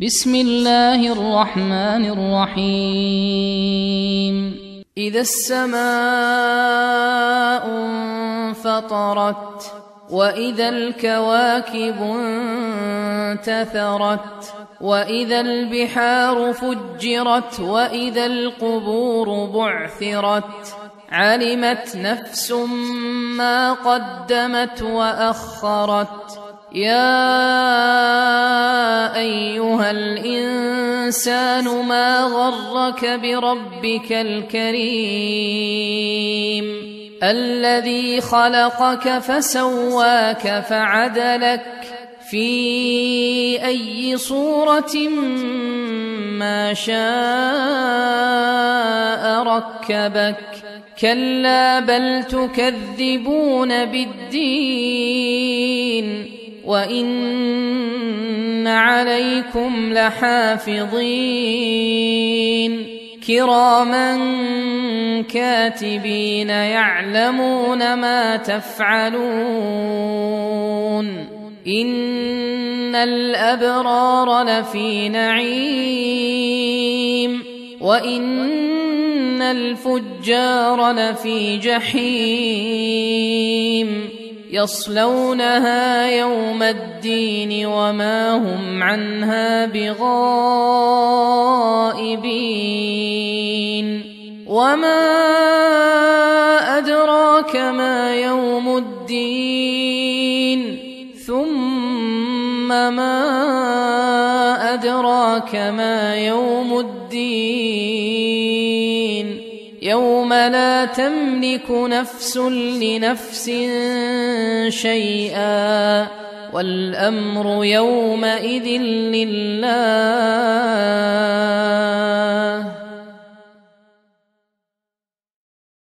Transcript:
بسم الله الرحمن الرحيم. إذا السماء انفطرت وإذا الكواكب انتثرت وإذا البحار فجرت وإذا القبور بعثرت علمت نفس ما قدمت وأخرت. يا أيها الإنسان ما غرك بربك الكريم الذي خلقك فسواك فعدلك في أي صورة ما شاء ركبك. كلا بل تكذبون بالدين وإن عليكم لحافظين كراما كاتبين يعلمون ما تفعلون. إن الأبرار لفي نعيم وإن الفجار لفي جحيم يصلونها يوم الدين وما هم عنها بغائبين. وما أدراك ما يوم الدين ثم ما أدراك ما يوم الدين يوم لا تملك نفس لنفس شيئا والأمر يومئذ لله.